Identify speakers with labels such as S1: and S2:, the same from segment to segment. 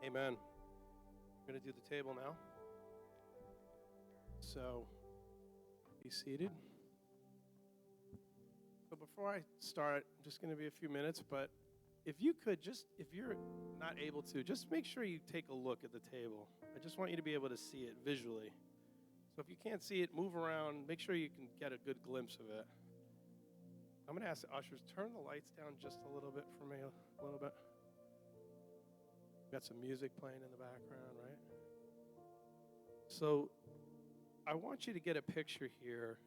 S1: Amen. We're going to do the table now. So, be seated. So before I start, I'm just going to be a few minutes, but if you could if you're not able to, just make sure you take a look at the table. I just want you to be able to see it visually. So if you can't see it, move around, make sure you can get a good glimpse of it. I'm going to ask the ushers, turn the lights down just a little bit for me, a little bit. Got some music playing in the background, right? So I want you to get a picture here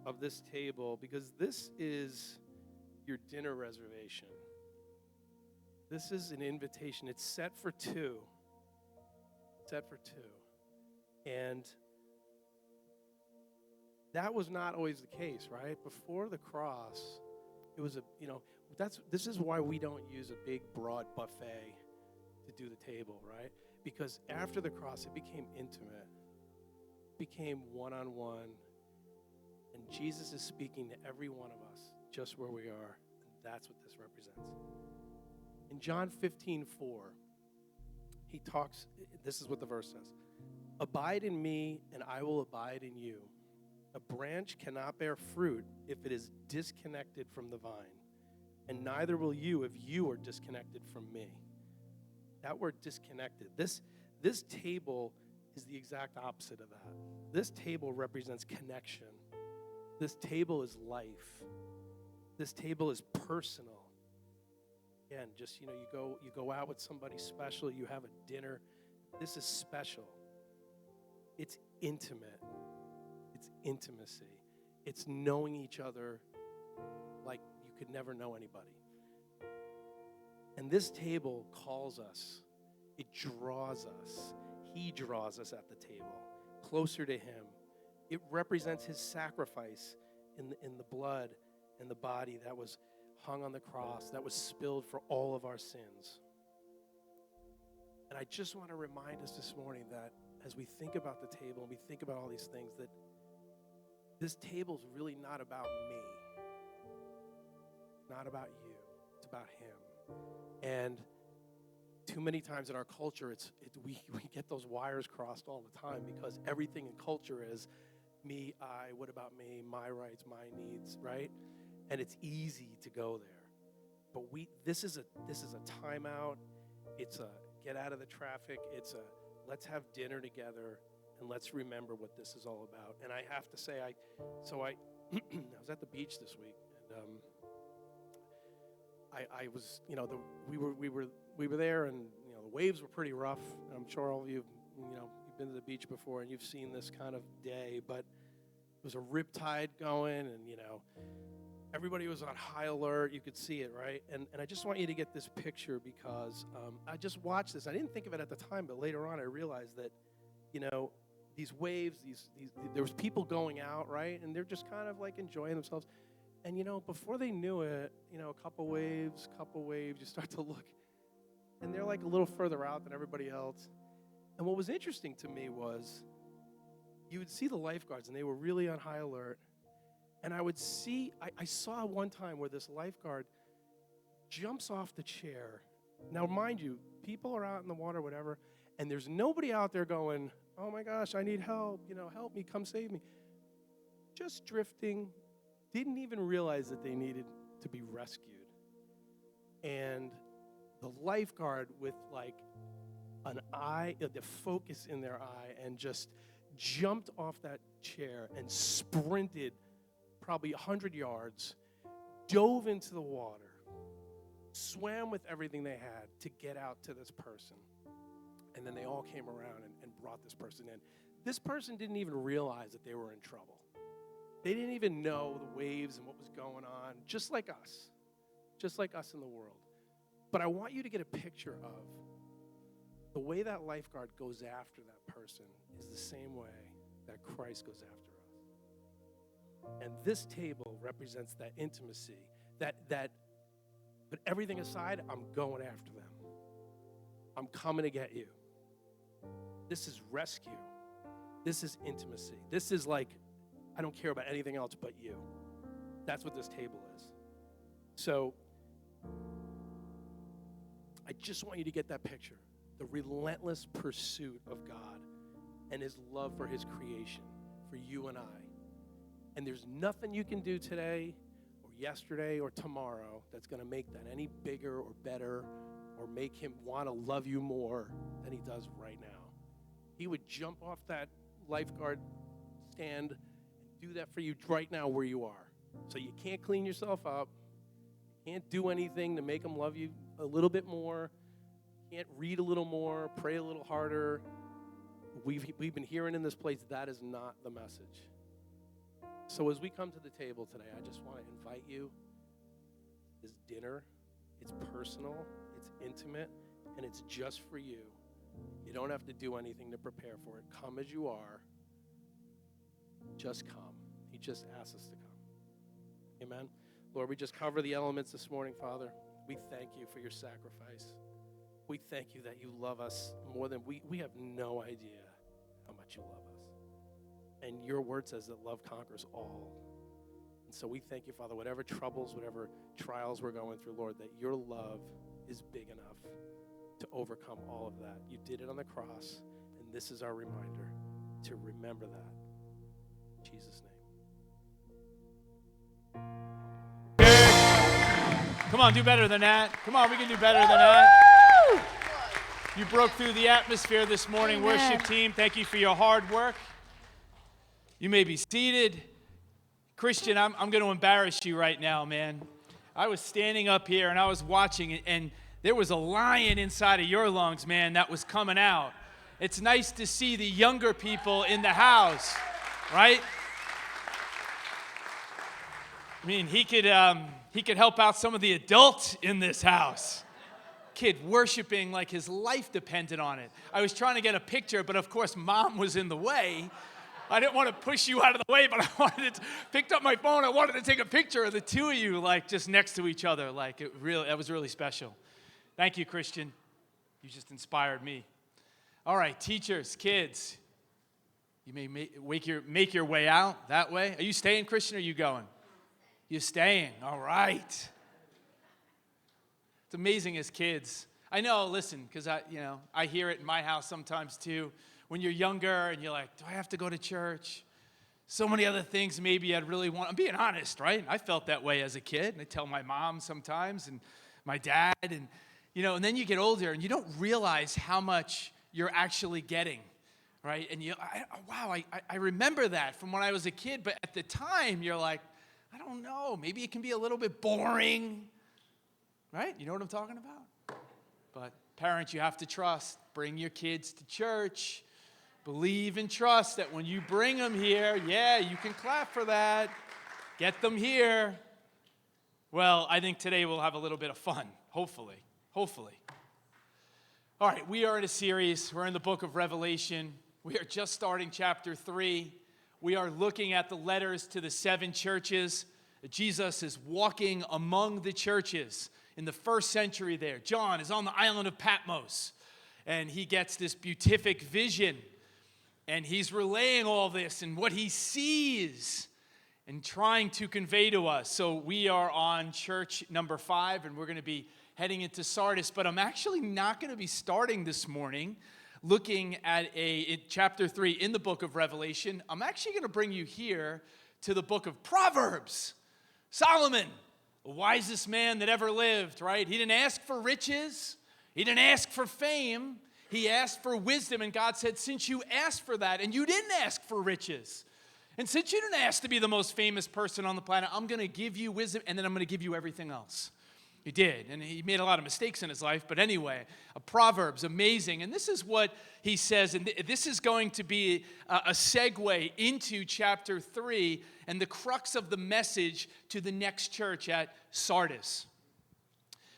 S1: of this table because this is your dinner reservation. This is an invitation. It's set for two. Set for two. And that was not always the case, right? Before the cross, it was this is why we don't use a big, broad buffet to do the table, right? Because after the cross, it became intimate. It became one-on-one. And Jesus is speaking to every one of us just where we are. And that's what this represents. In John 15:4, he talks, this is what the verse says. Abide in me, and I will abide in you. A branch cannot bear fruit if it is disconnected from the vine, and neither will you if you are disconnected from me. That word disconnected, this table is the exact opposite of that. This table represents connection. This table is life. This table is personal. Again, just, you go out with somebody special, you have a dinner. This is special. It's intimate. It's intimacy. It's knowing each other like you could never know anybody. And this table calls us. It draws us. He draws us at the table, closer to him. It represents his sacrifice in the blood and the body that was hung on the cross, that was spilled for all of our sins. And I just want to remind us this morning that as we think about the table and we think about all these things, that this table is really not about me, not about you. It's about him. And too many times in our culture, we get those wires crossed all the time because everything in culture is me, I, what about me, my rights, my needs, right? And it's easy to go there. But this is a timeout. It's a get out of the traffic. It's a let's have dinner together and let's remember what this is all about. And I have to say, I was at the beach this week, and I was, we were there, and the waves were pretty rough. I'm sure all of you, you've been to the beach before and you've seen this kind of day, but it was a riptide going, and everybody was on high alert. You could see it, right? And I just want you to get this picture because I just watched this. I didn't think of it at the time, but later on I realized that, these waves, there was people going out, right? And they're just kind of like enjoying themselves. And, before they knew it, a couple waves, you start to look, and they're like a little further out than everybody else. And what was interesting to me was you would see the lifeguards, and they were really on high alert. And I saw one time where this lifeguard jumps off the chair. Now, mind you, people are out in the water, whatever, and there's nobody out there going, oh my gosh, I need help, help me, come save me. Just drifting, didn't even realize that they needed to be rescued. And the lifeguard with like an eye, the focus in their eye, and just jumped off that chair and sprinted probably 100 yards, dove into the water, swam with everything they had to get out to this person. And then they all came around and brought this person in. This person didn't even realize that they were in trouble. They didn't even know the waves and what was going on, just like us in the world. But I want you to get a picture of the way that lifeguard goes after that person is the same way that Christ goes after us. And this table represents that intimacy, that but everything aside, I'm going after them. I'm coming to get you. This is rescue. This is intimacy. This is like, I don't care about anything else but you. That's what this table is. So I just want you to get that picture. the relentless pursuit of God and his love for his creation, for you and I. And there's nothing you can do today or yesterday or tomorrow that's going to make that any bigger or better or make him want to love you more than he does right now. He would jump off that lifeguard stand and do that for you right now where you are. So you can't clean yourself up. You can't do anything to make him love you a little bit more. You can't read a little more, pray a little harder. We've been hearing in this place that is not the message. So as we come to the table today, I just want to invite you. This dinner, it's personal, it's intimate, and it's just for you. You don't have to do anything to prepare for it. Come as you are. Just come. He just asks us to come. Amen. Lord, we just cover the elements this morning, Father. We thank you for your sacrifice. We thank you that you love us more than we have no idea how much you love us. And your word says that love conquers all. And so we thank you, Father, whatever troubles, whatever trials we're going through, Lord, that your love is big enough to overcome all of that. You did it on the cross, and this is our reminder to remember that. In Jesus' name.
S2: Come on, do better than that. Come on, we can do better than that. You broke through the atmosphere this morning. Amen. Worship team, thank you for your hard work. You may be seated. Christian, I'm going to embarrass you right now, man. I was standing up here and I was watching, and there was a lion inside of your lungs, man, that was coming out. It's nice to see the younger people in the house, right? I mean, he could help out some of the adults in this house. Kid worshiping like his life depended on it. I was trying to get a picture, but of course, Mom was in the way. I didn't want to push you out of the way, but picked up my phone. I wanted to take a picture of the two of you, like just next to each other. Like that was really special. Thank you, Christian. You just inspired me. All right, teachers, kids, you may make your way out that way. Are you staying, Christian, or are you going? You're staying. All right. It's amazing as kids. I know, listen, because I hear it in my house sometimes too. When you're younger and you're like, do I have to go to church? So many other things maybe I'd really want. I'm being honest, right? I felt that way as a kid. And I tell my mom sometimes and my dad. And, and then you get older and you don't realize how much you're actually getting, right? And I remember that from when I was a kid. But at the time, you're like, I don't know. Maybe it can be a little bit boring, right? You know what I'm talking about? But parents, you have to trust. Bring your kids to church. Believe and trust that when you bring them here, you can clap for that. Get them here. Well, I think today we'll have a little bit of fun, hopefully. All right, we are in a series. We're in the book of Revelation. We are just starting chapter 3. We are looking at the letters to the 7 churches. Jesus is walking among the churches in the first century there. John is on the island of Patmos, and he gets this beatific vision. And he's relaying all this and what he sees and trying to convey to us. So we are on church number 5, and we're going to be heading into Sardis. But I'm actually not going to be starting this morning looking at chapter 3 in the book of Revelation. I'm actually going to bring you here to the book of Proverbs. Solomon, the wisest man that ever lived, right? He didn't ask for riches. He didn't ask for fame. He asked for wisdom, and God said, since you asked for that, and you didn't ask for riches, and since you didn't ask to be the most famous person on the planet, I'm going to give you wisdom, and then I'm going to give you everything else. He did, and he made a lot of mistakes in his life, but anyway, Proverbs, amazing. And this is what he says, and this is going to be a segue into chapter 3 and the crux of the message to the next church at Sardis.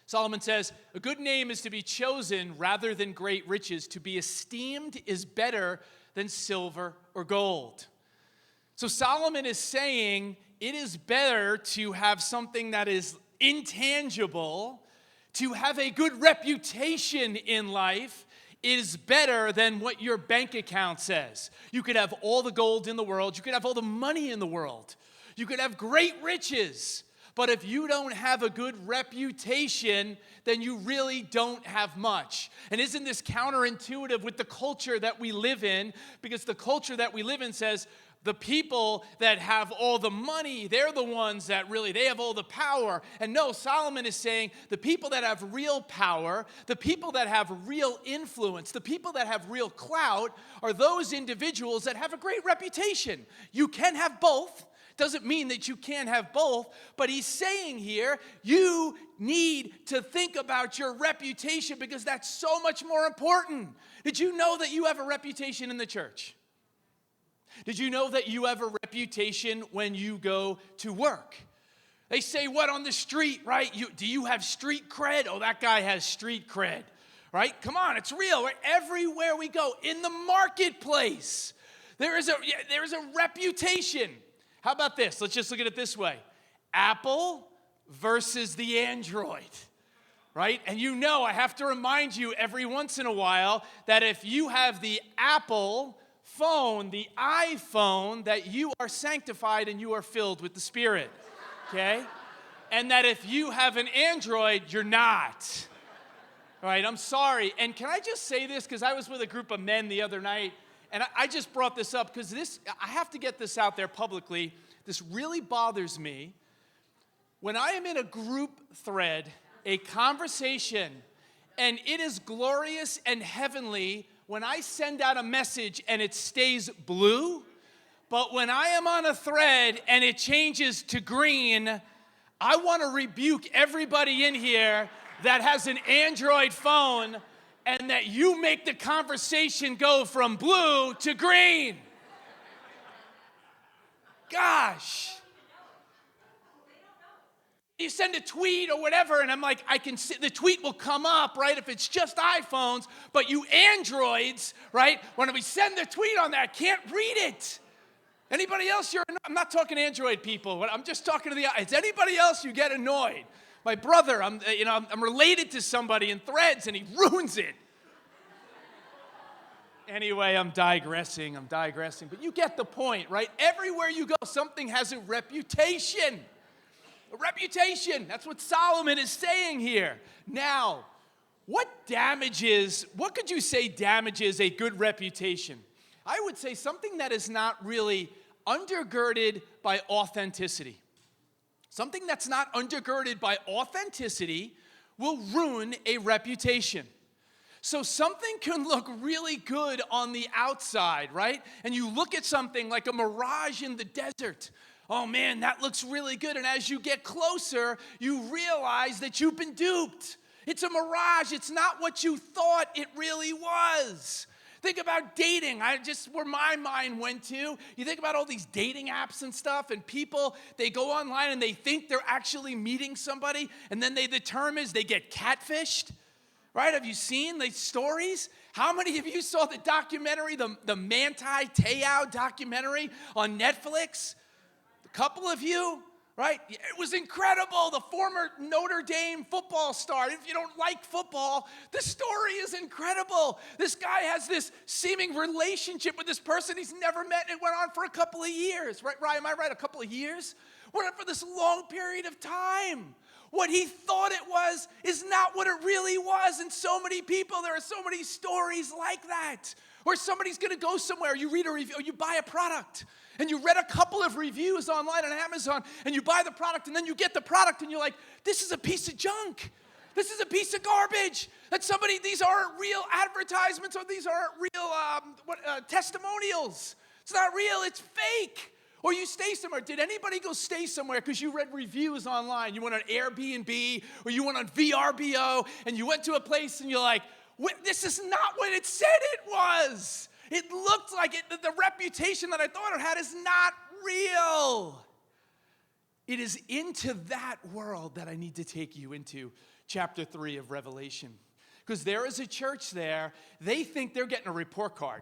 S2: Solomon says, a good name is to be chosen rather than great riches. To be esteemed is better than silver or gold. So Solomon is saying it is better to have something that is intangible, to have a good reputation in life is better than what your bank account says. You could have all the gold in the world. You could have all the money in the world. You could have great riches. But if you don't have a good reputation, then you really don't have much. And isn't this counterintuitive with the culture that we live in? Because the culture that we live in says the people that have all the money, they're the ones that really, they have all the power. And no, Solomon is saying the people that have real power, the people that have real influence, the people that have real clout are those individuals that have a great reputation. You can have both. Doesn't mean that you can't have both, but he's saying here, you need to think about your reputation because that's so much more important. Did you know that you have a reputation in the church? Did you know that you have a reputation when you go to work? They say what on the street, right? Do you have street cred? Oh, that guy has street cred, right? Come on, it's real, right? Everywhere we go, in the marketplace, there is a reputation. How about this? Let's just look at it this way. Apple versus the Android, right? And you know, I have to remind you every once in a while that if you have the Apple phone, the iPhone, that you are sanctified and you are filled with the Spirit, okay? And that if you have an Android, you're not. All right, I'm sorry. And can I just say this? Because I was with a group of men the other night, and I just brought this up because I have to get this out there publicly. This really bothers me. When I am in a group thread, a conversation, and it is glorious and heavenly when I send out a message and it stays blue, but when I am on a thread and it changes to green, I want to rebuke everybody in here that has an Android phone and that you make the conversation go from blue to green. Gosh. You send a tweet or whatever, and I'm like, I can see the tweet will come up, right, if it's just iPhones, but you Androids, right, when we send the tweet on that, can't read it. Anybody else? I'm not talking Android people. I'm just talking to it's anybody else you get annoyed. My brother, I'm related to somebody in Threads, and he ruins it. Anyway, I'm digressing, but you get the point, right? Everywhere you go, something has a reputation. A reputation, that's what Solomon is saying here. Now, what could you say damages a good reputation? I would say something that is not really undergirded by authenticity. Something that's not undergirded by authenticity will ruin a reputation. So something can look really good on the outside, right? And you look at something like a mirage in the desert. Oh man, that looks really good. And as you get closer, you realize that you've been duped. It's a mirage. It's not what you thought it really was. Think about dating. Where my mind went to. You think about all these dating apps and stuff, and people, they go online and they think they're actually meeting somebody, and then the term is they get catfished. Right? Have you seen these stories? How many of you saw the documentary, the Manti Te'o documentary on Netflix? A couple of you, right? It was incredible. The former Notre Dame football star. If you don't like football, the story is incredible. This guy has this seeming relationship with this person he's never met, and it went on for a couple of years. Right, Ryan? Am I right? A couple of years? Went on for this long period of time. What he thought it was is not what it really was. And so many people, there are so many stories like that. Or somebody's going to go somewhere, you read a review, or you buy a product, and you read a couple of reviews online on Amazon, and you buy the product, and then you get the product, and you're like, this is a piece of junk. This is a piece of garbage. These aren't real advertisements, or these aren't real testimonials. It's not real, it's fake. Or you stay somewhere. Did anybody go stay somewhere because you read reviews online? You went on Airbnb or you went on VRBO and you went to a place and you're like, this is not what it said it was. It looked like it. The reputation that I thought it had is not real. It is into that world that I need to take you into chapter 3 of Revelation. Because there is a church there, they think they're getting a report card.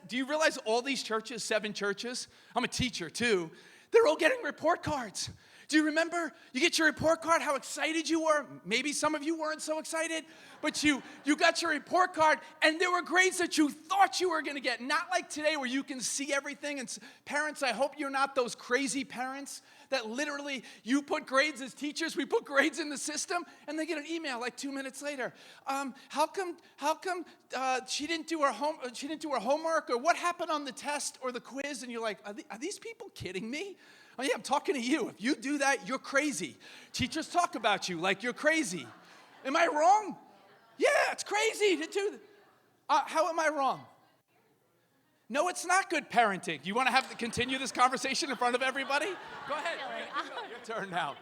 S2: Do you realize all these churches, 7 churches, I'm a teacher too, they're all getting report cards. Do you remember? You get your report card, how excited you were. Maybe some of you weren't so excited, but you got your report card, and there were grades that you thought you were going to get. Not like today where you can see everything. And parents, I hope you're not those crazy parents that literally you put grades as teachers, we put grades in the system, and they get an email like 2 minutes later. How come she didn't do her homework, or what happened on the test or the quiz? And you're like, are these people kidding me? Oh yeah, I'm talking to you. If you do that, you're crazy. Teachers talk about you like you're crazy. Am I wrong? Yeah, it's crazy to do that. How am I wrong? No, it's not good parenting. You want to have to continue this conversation in front of everybody? Go ahead. Your turn now.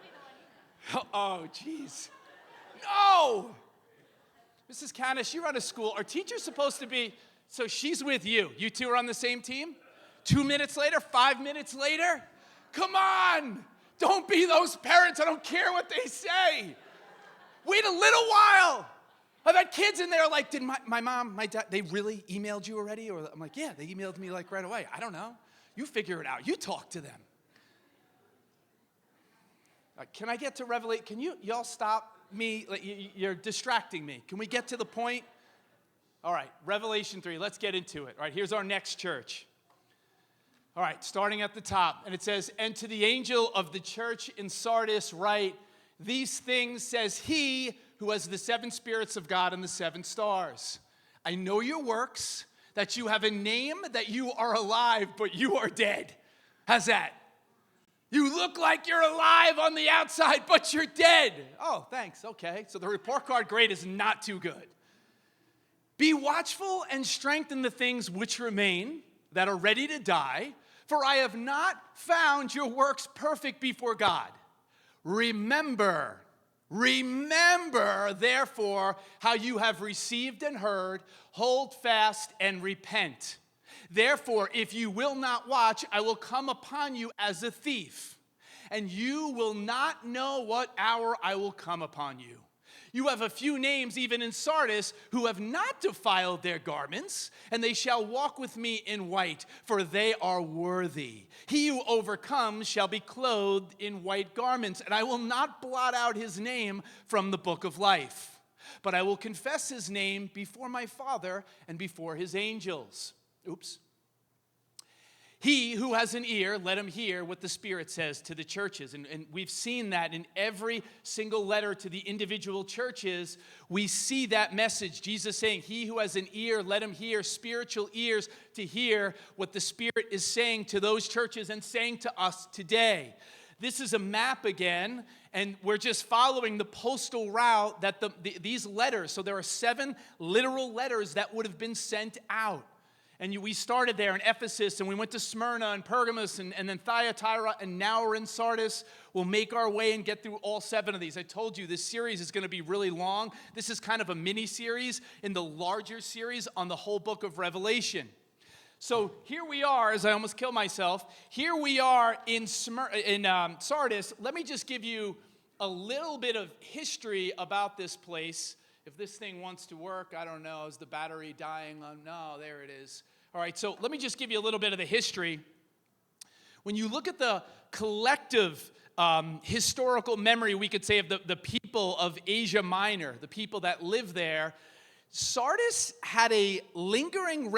S2: Oh, jeez. No! Mrs. Canis, you run a school. Are teachers supposed to be, so she's with you. You two are on the same team? 2 minutes later, 5 minutes later? Come on! Don't be those parents. I don't care what they say. Wait a little while. I've had kids in there like, did my mom, my dad, they really emailed you already? Or I'm like, yeah, they emailed me like right away. I don't know. You figure it out. You talk to them. Can I get to Revelation? Can y'all stop me? Like, you're distracting me. Can we get to the point? All right, Revelation 3. Let's get into it. All right, here's our next church. All right, starting at the top. And it says, and to the angel of the church in Sardis write, these things says he who has the 7 spirits of God and the 7 stars. I know your works, that you have a name, that you are alive, but you are dead. How's that? You look like you're alive on the outside, but you're dead. Oh, thanks. Okay. So the report card grade is not too good. Be watchful and strengthen the things which remain that are ready to die, for I have not found your works perfect before God. Remember, therefore, how you have received and heard, hold fast and repent. Therefore, if you will not watch, I will come upon you as a thief, and you will not know what hour I will come upon you. You have a few names, even in Sardis, who have not defiled their garments, and they shall walk with me in white, for they are worthy. He who overcomes shall be clothed in white garments, and I will not blot out his name from the book of life, but I will confess his name before my Father and before his angels. Oops. He who has an ear, let him hear what the Spirit says to the churches. And we've seen that in every single letter to the individual churches. We see that message. Jesus saying, he who has an ear, let him hear, spiritual ears to hear what the Spirit is saying to those churches and saying to us today. This is a map again, and we're just following the postal route that these letters, so there are 7 literal letters that would have been sent out. And we started there in Ephesus, and we went to Smyrna and Pergamos, and then Thyatira, and now we're in Sardis. We'll make our way and get through all 7 of these. I told you this series is going to be really long. This is kind of a mini-series in the larger series on the whole book of Revelation. So here we are, as I almost killed myself. Here we are in Sardis. Let me just give you a little bit of history about this place. If this thing wants to work, I don't know. Is the battery dying? No, there it is. All right, so let me just give you a little bit of the history. When you look at the collective historical memory, we could say, of the people of Asia Minor, the people that live there, Sardis had a lingering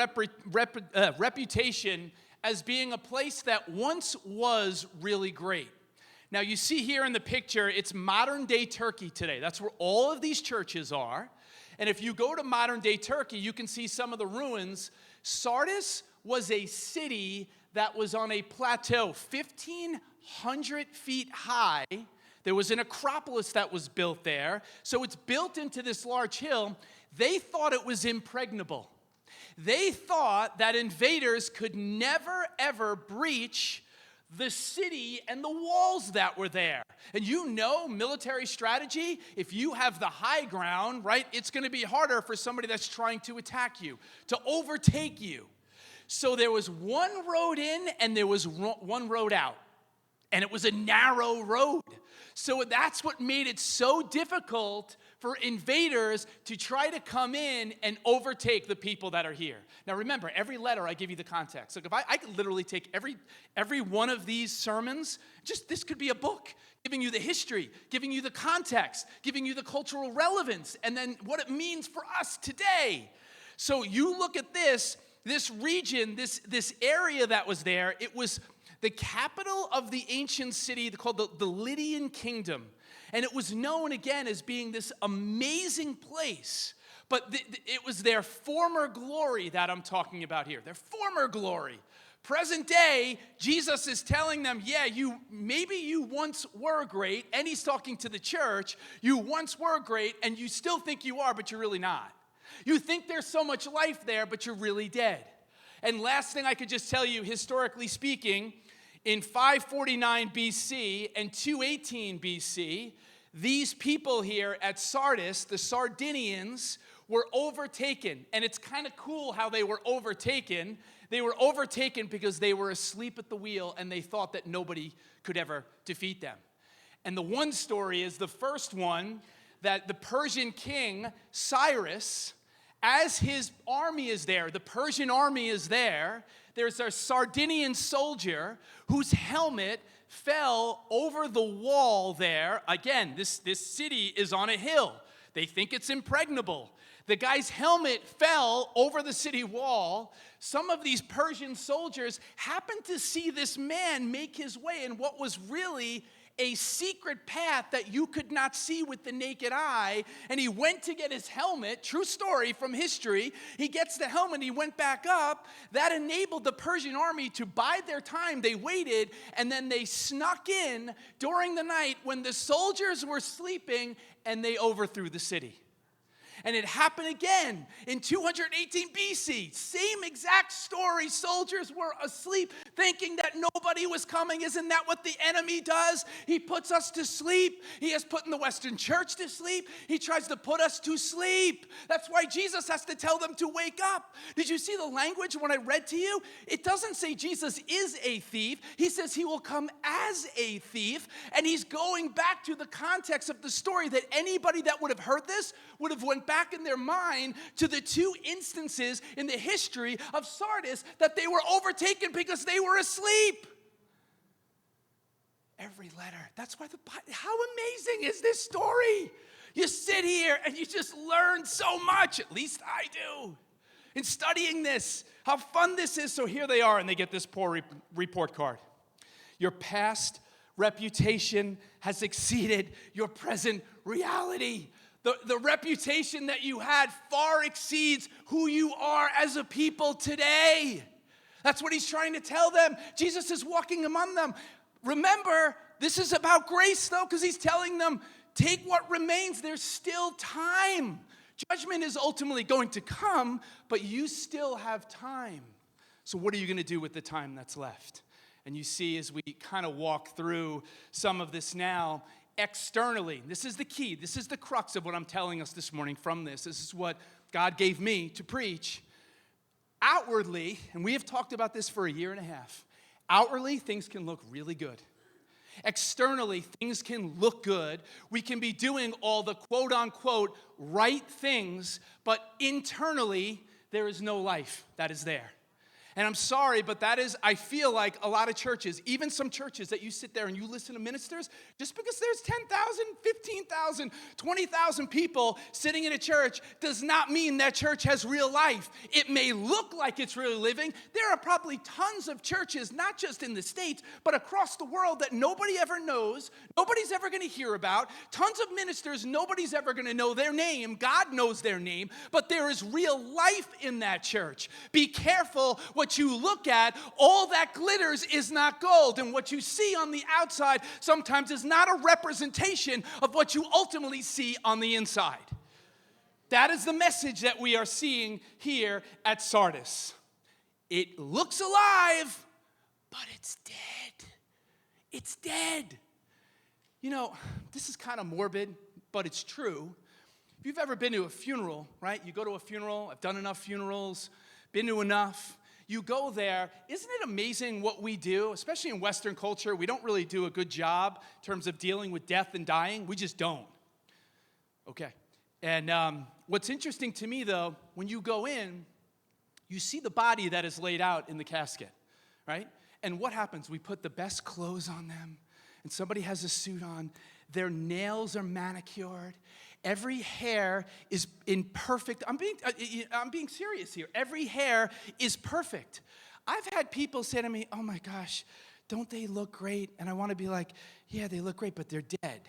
S2: reputation as being a place that once was really great. Now, you see here in the picture, it's modern-day Turkey today. That's where all of these churches are. And if you go to modern-day Turkey, you can see some of the ruins. Sardis was a city that was on a plateau, 1,500 feet high. There was an acropolis that was built there. So it's built into this large hill. They thought it was impregnable. They thought that invaders could never, ever breach the city and the walls that were there. And you know, military strategy, if you have the high ground, right, it's going to be harder for somebody that's trying to attack you, to overtake you. So there was one road in and there was one road out. And it was a narrow road. So that's what made it so difficult for invaders to try to come in and overtake the people that are here. Now remember, every letter I give you the context. Like if I could literally take every one of these sermons, just this could be a book, giving you the history, giving you the context, giving you the cultural relevance, and then what it means for us today. So you look at this region, this area that was there, it was the capital of the ancient city called the Lydian kingdom. And it was known, again, as being this amazing place. But it was their former glory that I'm talking about here, their former glory. Present day, Jesus is telling them, yeah, maybe you once were great, and he's talking to the church. You once were great, and you still think you are, but you're really not. You think there's so much life there, but you're really dead. And last thing I could just tell you, historically speaking, in 549 BC and 218 BC, these people here at Sardis, the Sardinians, were overtaken. And it's kind of cool how they were overtaken. They were overtaken because they were asleep at the wheel and they thought that nobody could ever defeat them. And the one story is the first one, that the Persian king, Cyrus, as his army is there, the Persian army is there, there's a Sardinian soldier whose helmet fell over the wall there. Again, this city is on a hill. They think it's impregnable. The guy's helmet fell over the city wall. Some of these Persian soldiers happened to see this man make his way in what was really a secret path that you could not see with the naked eye. And he went to get his helmet. True story from history. He gets the helmet, he went back up. That enabled the Persian army to bide their time. They waited, and then they snuck in during the night when the soldiers were sleeping, and they overthrew the city. And it happened again in 218 BC. Same exact story. Soldiers were asleep, thinking that nobody was coming. Isn't that what the enemy does? He puts us to sleep. He has put in the Western church to sleep. He tries to put us to sleep. That's why Jesus has to tell them to wake up. Did you see the language when I read to you? It doesn't say Jesus is a thief. He says he will come as a thief. And he's going back to the context of the story that anybody that would have heard this would have went back in their mind to the two instances in the history of Sardis that they were overtaken because they were asleep. Every letter. That's why how amazing is this story? You sit here and you just learn so much. At least I do. In studying this, how fun this is. So here they are, and they get this poor report card. Your past reputation has exceeded your present reality. The reputation that you had far exceeds who you are as a people today. That's what he's trying to tell them. Jesus is walking among them. Remember, this is about grace, though, because he's telling them, take what remains. There's still time. Judgment is ultimately going to come, but you still have time. So what are you going to do with the time that's left? And you see, as we kind of walk through some of this now, externally, this is the key, this is the crux of what I'm telling us this morning from this. This is what God gave me to preach. Outwardly, and we have talked about this for a year and a half, outwardly, things can look really good. Externally, things can look good. We can be doing all the quote-unquote right things, but internally, there is no life that is there. And I'm sorry, but that is, I feel like a lot of churches, even some churches that you sit there and you listen to ministers, just because there's 10,000, 15,000, 20,000 people sitting in a church does not mean that church has real life. It may look like it's really living. There are probably tons of churches, not just in the States, but across the world that nobody ever knows, nobody's ever going to hear about. Tons of ministers, nobody's ever going to know their name. God knows their name, but there is real life in that church. Be careful what you look at. All that glitters is not gold, and what you see on the outside sometimes is not a representation of what you ultimately see on the inside. That is the message that we are seeing here at Sardis. It looks alive, but it's dead. It's dead. You know, this is kind of morbid, but it's true. If you've ever been to a funeral, right? You go to a funeral. I've done enough funerals, been to enough. You go there. Isn't it amazing what we do, especially in Western culture? We don't really do a good job in terms of dealing with death and dying. We just don't. Okay. And what's interesting to me, though, when you go in, you see the body that is laid out in the casket, right? And what happens? We put the best clothes on them, and somebody has a suit on. Their nails are manicured. Every hair is in perfect. I'm being serious here. Every hair is perfect. I've had people say to me, "Oh my gosh, don't they look great? And I want to be like, yeah, they look great, but they're dead.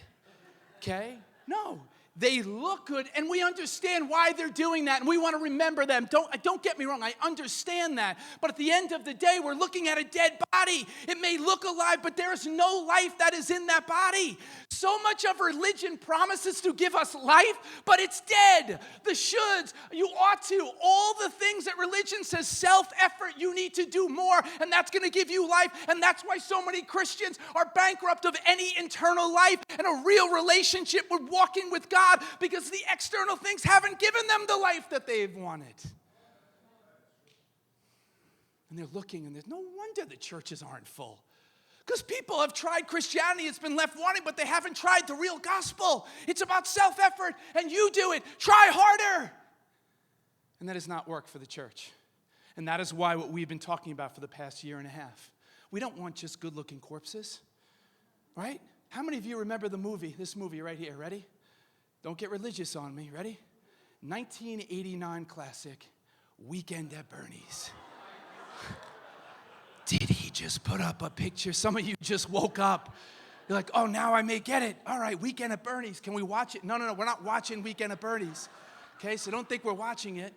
S2: Okay? No. They look good, and we understand why they're doing that, and we want to remember them. Don't get me wrong, I understand that. But at the end of the day, we're looking at a dead body. It may look alive, but there is no life that is in that body. So much of religion promises to give us life, but it's dead. The shoulds, you ought to, all the things that religion says, self-effort, you need to do more, and that's going to give you life. And that's why so many Christians are bankrupt of any internal life and a real relationship with walking with God, because the external things haven't given them the life that they've wanted. And they're looking, and there's no wonder the churches aren't full. Because people have tried Christianity, it's been left wanting, but they haven't tried the real gospel. It's about self-effort, and you do it. Try harder. And that does not work for the church. And that is why what we've been talking about for the past year and a half. We don't want just good-looking corpses, right? How many of you remember the movie, this movie right here? Ready? Don't get religious on me. Ready? 1989 classic, Weekend at Bernie's. Did he just put up a picture? Some of you just woke up. You're like, oh, now I may get it. All right, Weekend at Bernie's. Can we watch it? No, we're not watching Weekend at Bernie's. Okay, so don't think we're watching it.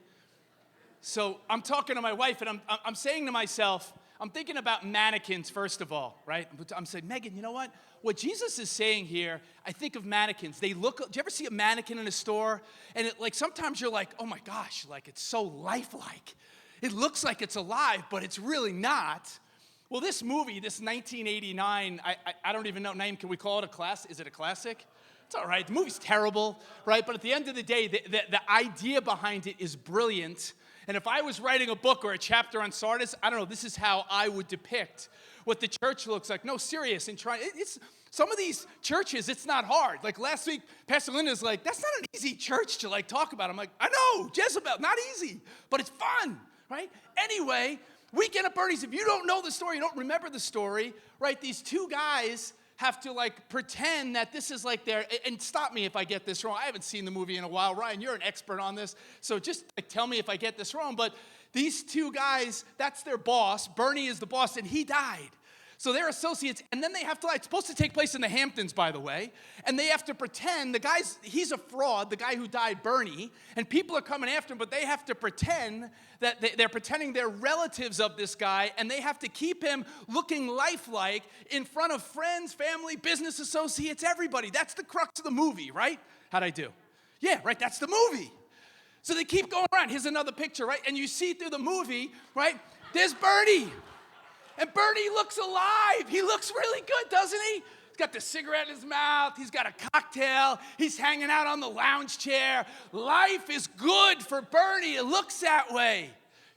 S2: So I'm talking to my wife, and I'm saying to myself, I'm thinking about mannequins, first of all, right? I'm saying, Megan, you know what? What Jesus is saying here, I think of mannequins. They look, do you ever see a mannequin in a store? And it, like, sometimes you're like, oh my gosh, like it's so lifelike. It looks like it's alive, but it's really not. Well, this movie, this 1989, I don't even know name. Can we call it a classic? Is it a classic? It's all right. The movie's terrible, right? But at the end of the day, the idea behind it is brilliant. And if I was writing a book or a chapter on Sardis, I don't know, this is how I would depict what the church looks like. No, serious. It's some of these churches, it's not hard. Like last week, Pastor Linda's like, that's not an easy church to like talk about. I'm like, I know, Jezebel, not easy, but it's fun, right? Anyway, Weekend at Bernie's, if you don't know the story, you don't remember the story, right? These two guys have to like pretend that this is like their, and stop me if I get this wrong. I haven't seen the movie in a while. Ryan, you're an expert on this, so just like, tell me if I get this wrong. But these two guys, that's their boss. Bernie is the boss, and he died. So they're associates, and then they have to, it's supposed to take place in the Hamptons, by the way, and they have to pretend, the guy's, he's a fraud, the guy who died, Bernie, and people are coming after him, but they have to pretend that they're pretending they're relatives of this guy, and they have to keep him looking lifelike in front of friends, family, business associates, everybody. That's the crux of the movie, right? How'd I do? Yeah, right, that's the movie. So they keep going around. Here's another picture, right? And you see through the movie, right? There's Bernie. And Bernie looks alive. He looks really good, doesn't he? He's got the cigarette in his mouth. He's got a cocktail. He's hanging out on the lounge chair. Life is good for Bernie. It looks that way.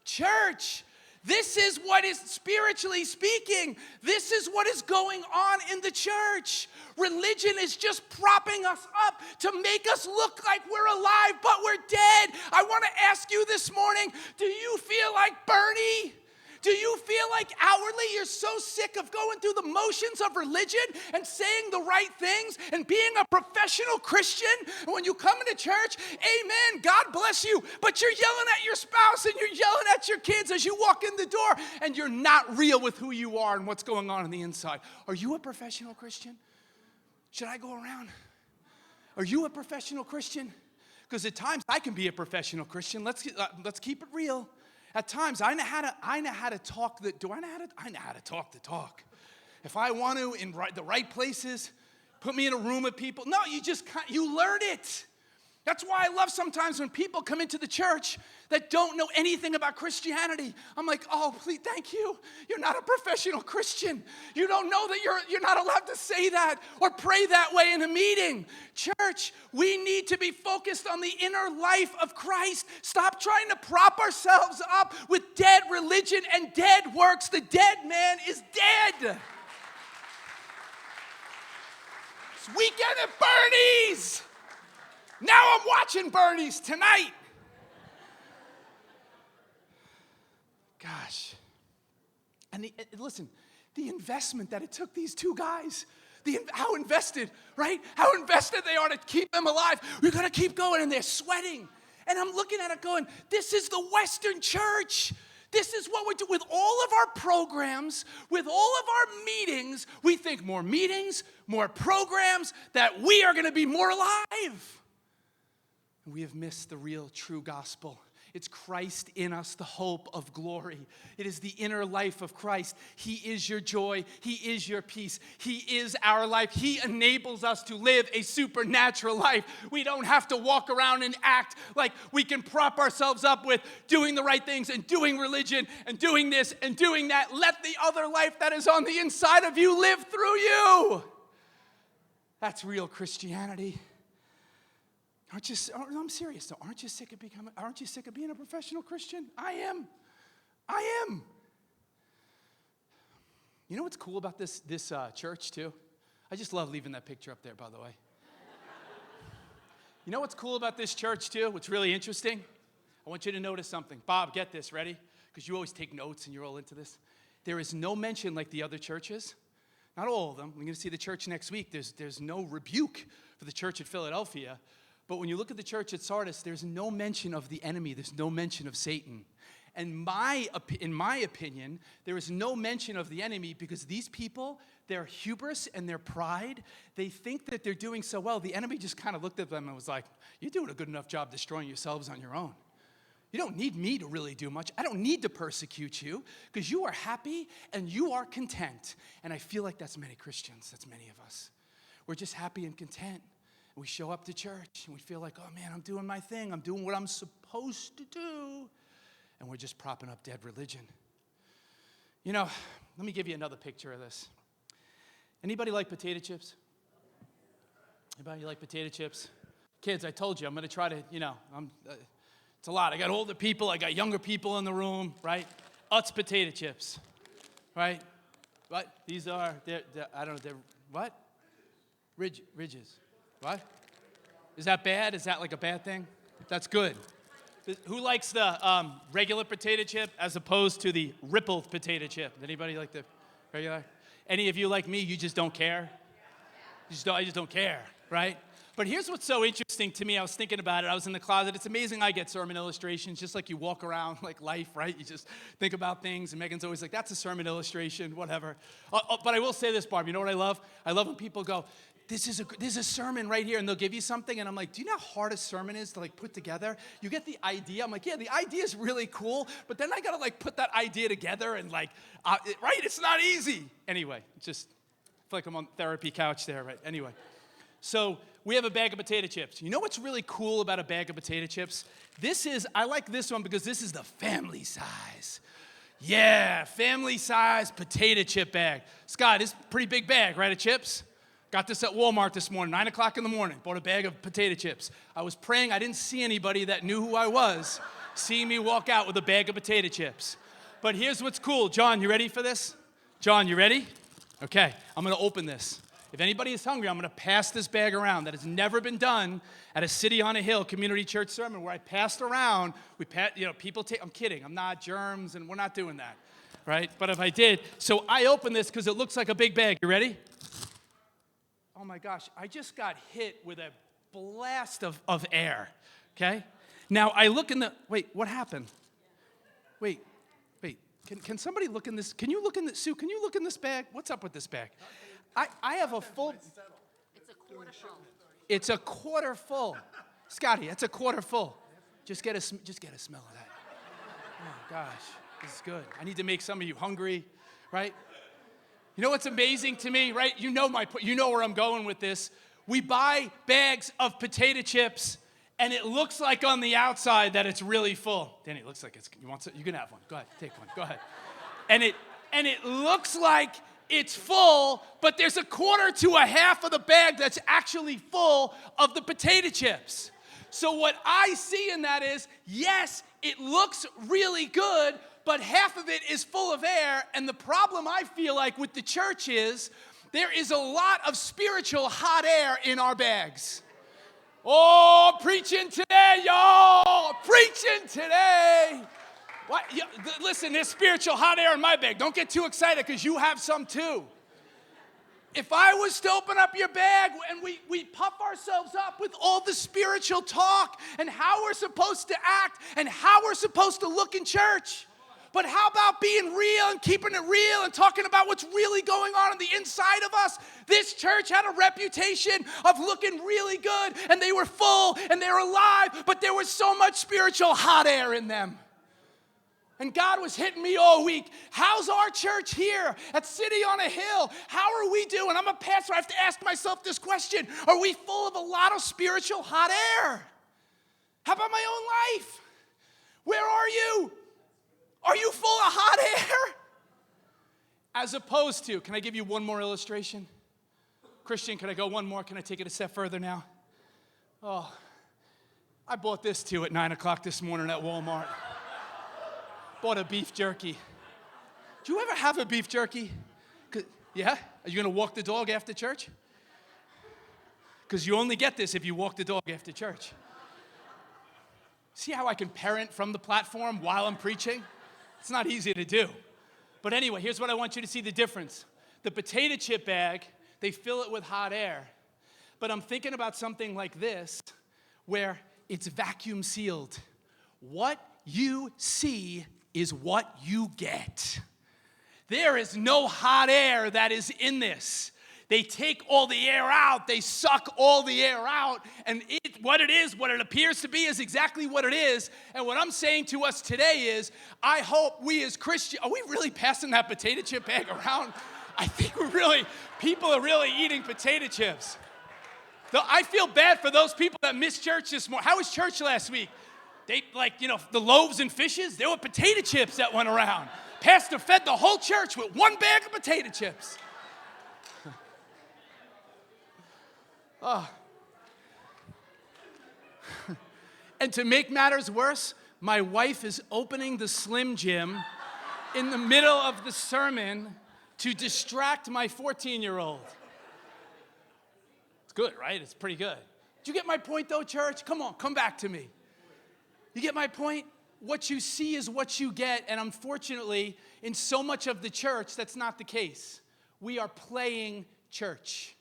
S2: Church, this is what is, spiritually speaking, this is what is going on in the church. Religion is just propping us up to make us look like we're alive, but we're dead. I want to ask you this morning, do you feel like Bernie? Do you feel like outwardly you're so sick of going through the motions of religion and saying the right things and being a professional Christian? And when you come into church, amen, God bless you, but you're yelling at your spouse and you're yelling at your kids as you walk in the door, and you're not real with who you are and what's going on the inside. Are you a professional Christian? Should I go around? Are you a professional Christian? Because at times I can be a professional Christian. Let's keep it real. At times, I know how to talk I know how to talk the talk. If I want to, in the right places, put me in a room with people. No, you learn it. That's why I love sometimes when people come into the church that don't know anything about Christianity. I'm like, oh, please, thank you. You're not a professional Christian. You don't know that you're not allowed to say that or pray that way in a meeting. Church, we need to be focused on the inner life of Christ. Stop trying to prop ourselves up with dead religion and dead works. The dead man is dead. It's Weekend at Bernie's. Now I'm watching Bernie's tonight. Gosh. And listen, the investment that it took these two guys, how invested, right? How invested they are to keep them alive. We're going to keep going, and they're sweating. And I'm looking at it going, this is the Western church. This is what we do with all of our programs, with all of our meetings. We think more meetings, more programs, that we are going to be more alive. And we have missed the real, true gospel. It's Christ in us, the hope of glory. It is the inner life of Christ. He is your joy. He is your peace. He is our life. He enables us to live a supernatural life. We don't have to walk around and act like we can prop ourselves up with doing the right things and doing religion and doing this and doing that. Let the other life that is on the inside of you live through you. That's real Christianity. I'm serious though. Aren't you sick of being a professional Christian? I am. You know what's cool about this church too? I just love leaving that picture up there, by the way. You know what's cool about this church too? What's really interesting? I want you to notice something. Bob, get this, ready? Because you always take notes and you're all into this. There is no mention like the other churches. Not all of them. We're going to see the church next week. There's no rebuke for the church at Philadelphia. But when you look at the church at Sardis, there's no mention of the enemy. There's no mention of Satan. And in my opinion, there is no mention of the enemy because these people, their hubris and their pride, they think that they're doing so well. The enemy just kind of looked at them and was like, you're doing a good enough job destroying yourselves on your own. You don't need me to really do much. I don't need to persecute you because you are happy and you are content. And I feel like that's many Christians. That's many of us. We're just happy and content. We show up to church and we feel like, oh man, I'm doing my thing. I'm doing what I'm supposed to do. And we're just propping up dead religion. You know, let me give you another picture of this. Anybody like potato chips? Anybody like potato chips? Kids, I told you, I'm going to try to, it's a lot. I got older people, I got younger people in the room, right? Utz potato chips, right? What? These are, I don't know, they're, what? Ridges. What? Is that bad? Is that like a bad thing? That's good. Who likes the regular potato chip as opposed to the rippled potato chip? Anybody like the regular? Any of you like me, you just don't care? I just don't care, right? But here's what's so interesting to me. I was thinking about it. I was in the closet. It's amazing I get sermon illustrations, just like you walk around like life, right? You just think about things, and Megan's always like, that's a sermon illustration, whatever. But I will say this, Barb. You know what I love? I love when people go, this is a sermon right here, and they'll give you something, and I'm like, do you know how hard a sermon is to like put together? You get the idea. I'm like, yeah, the idea is really cool, but then I got to like put that idea together and like, right? It's not easy. Anyway, just I feel like I'm on therapy couch there, right? Anyway, so we have a bag of potato chips. You know what's really cool about a bag of potato chips? I like this one because this is the family size. Yeah, family size potato chip bag. Scott, it's a pretty big bag, right, of chips? Got this at Walmart this morning, 9 o'clock in the morning. Bought a bag of potato chips. I was praying I didn't see anybody that knew who I was seeing me walk out with a bag of potato chips. But here's what's cool. John, you ready for this? John, you ready? Okay, I'm going to open this. If anybody is hungry, I'm going to pass this bag around. That has never been done at a City on a Hill community church sermon where I passed around. People take, I'm kidding. I'm not germs, and we're not doing that, right? But if I did, so I open this because it looks like a big bag. You ready? Oh my gosh, I just got hit with a blast of air, okay? Now I look in the, wait, what happened? Wait, can somebody look in this, Sue, can you look in this bag? What's up with this bag? I have a full,
S3: It's a quarter full.
S2: it's a quarter full. Scotty, it's a quarter full. Just get a smell of that. Oh gosh, this is good. I need to make some of you hungry, right? You know what's amazing to me, right? You know where I'm going with this. We buy bags of potato chips, and it looks like on the outside that it's really full. Danny, it looks like you want some? You can have one. Go ahead, take one. Go ahead. And it looks like it's full, but there's a quarter to a half of the bag that's actually full of the potato chips. So what I see in that is, yes, it looks really good, but half of it is full of air, and the problem I feel like with the church is there is a lot of spiritual hot air in our bags. Oh, preaching today, y'all! Preaching today! What? Listen, there's spiritual hot air in my bag. Don't get too excited because you have some too. If I was to open up your bag and we puff ourselves up with all the spiritual talk and how we're supposed to act and how we're supposed to look in church, But how about being real and keeping it real and talking about what's really going on the inside of us? This church had a reputation of looking really good, and they were full, and they were alive, but there was so much spiritual hot air in them. And God was hitting me all week. How's our church here at City on a Hill? How are we doing? I'm a pastor. I have to ask myself this question. Are we full of a lot of spiritual hot air? How about my own life? Where are you? Are you full of hot air? As opposed to, can I give you one more illustration? Christian, can I go one more? Can I take it a step further now? Oh, I bought this too at 9 o'clock this morning at Walmart. Bought a beef jerky. Do you ever have a beef jerky? Yeah? Are you going to walk the dog after church? Because you only get this if you walk the dog after church. See how I can parent from the platform while I'm preaching? It's not easy to do. But anyway, here's what I want you to see the difference. The potato chip bag, they fill it with hot air. But I'm thinking about something like this, where it's vacuum sealed. What you see is what you get. There is no hot air that is in this. They take all the air out, they suck all the air out, and what it appears to be is exactly what it is. And what I'm saying to us today is, I hope we as Christians, are we really passing that potato chip bag around? I think people are really eating potato chips. I feel bad for those people that missed church this morning. How was church last week? They, the loaves and fishes, there were potato chips that went around. Pastor fed the whole church with one bag of potato chips. Oh. And to make matters worse, my wife is opening the Slim Jim in the middle of the sermon to distract my 14-year-old. It's good, right? It's pretty good. Did you get my point, though, church? Come on, come back to me. You get my point? What you see is what you get, and unfortunately, in so much of the church, that's not the case. We are playing church.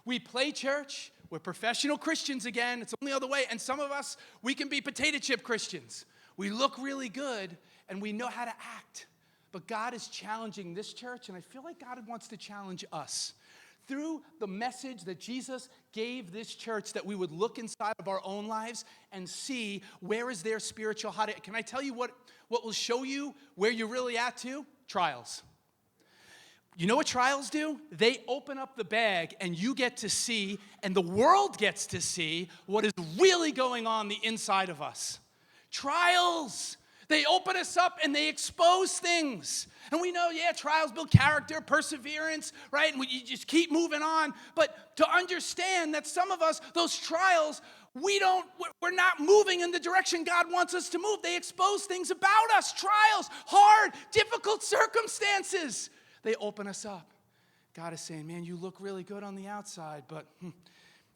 S2: We play church. We're professional Christians again. It's the only other way. And some of us, we can be potato chip Christians. We look really good, and we know how to act. But God is challenging this church, and I feel like God wants to challenge us. Through the message that Jesus gave this church, that we would look inside of our own lives and see where is their spiritual hot air. Can I tell you what will show you where you're really at too? Trials. You know what trials do? They open up the bag and you get to see, and the world gets to see, what is really going on the inside of us. Trials. They open us up and they expose things. And we know, trials build character, perseverance, right? And you just keep moving on. But to understand that some of us, those trials, we're not moving in the direction God wants us to move. They expose things about us. Trials, hard, difficult circumstances. They open us up. God is saying, man, you look really good on the outside, but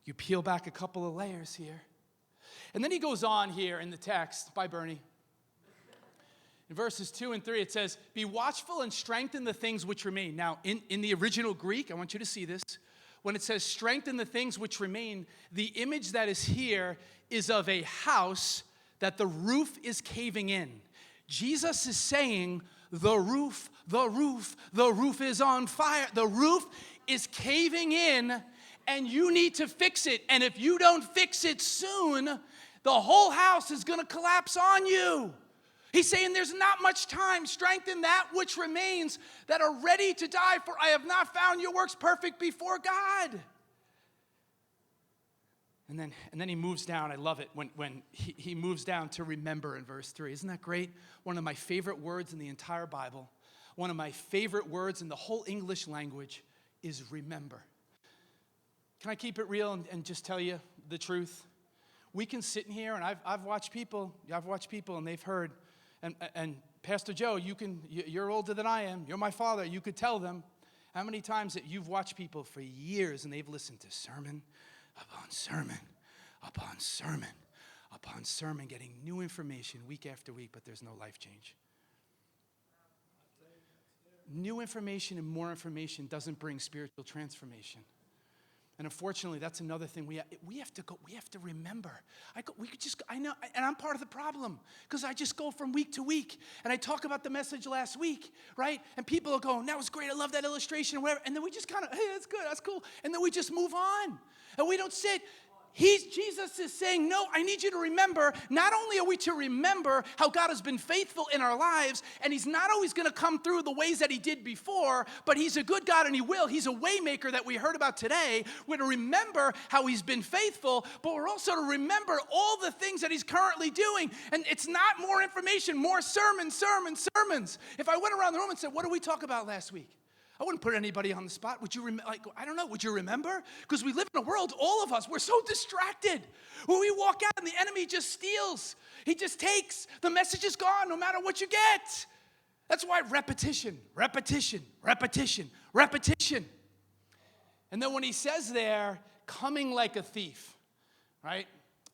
S2: you peel back a couple of layers here. And then he goes on here in the text, by Bernie. In verses 2 and 3, it says, be watchful and strengthen the things which remain. Now, in the original Greek, I want you to see this. When it says strengthen the things which remain, the image that is here is of a house that the roof is caving in. Jesus is saying, the roof is on fire. The roof is caving in, and you need to fix it. And if you don't fix it soon, the whole house is going to collapse on you. He's saying there's not much time. Strengthen that which remains that are ready to die, for I have not found your works perfect before God. And then he moves down. I love it when he moves down to remember in verse 3. Isn't that great? One of my favorite words in the entire Bible, one of my favorite words in the whole English language is remember. Can I keep it real and just tell you the truth? We can sit in here, and I've watched people, and they've heard, and Pastor Joe, you're older than I am. You're my father. You could tell them how many times that you've watched people for years, and they've listened to sermon upon sermon, upon sermon, upon sermon, getting new information week after week, but there's no life change. New information and more information doesn't bring spiritual transformation. And unfortunately, that's another thing we have to go. We have to remember. I know, and I'm part of the problem because I just go from week to week, and I talk about the message last week, right? And people are going, "That was great. I love that illustration," or whatever. And then we just kind of, "Hey, that's good. That's cool." And then we just move on, and we don't sit. Jesus is saying, no, I need you to remember, not only are we to remember how God has been faithful in our lives, and he's not always going to come through the ways that he did before, but he's a good God and he will. He's a way maker that we heard about today. We're to remember how he's been faithful, but we're also to remember all the things that he's currently doing. And it's not more information, more sermons. If I went around the room and said, what did we talk about last week? I wouldn't put anybody on the spot. Would you I don't know, would you remember? Because we live in a world, all of us, we're so distracted. When we walk out and the enemy just steals. He just takes. The message is gone no matter what you get. That's why repetition. And then when he says there, coming like a thief, right?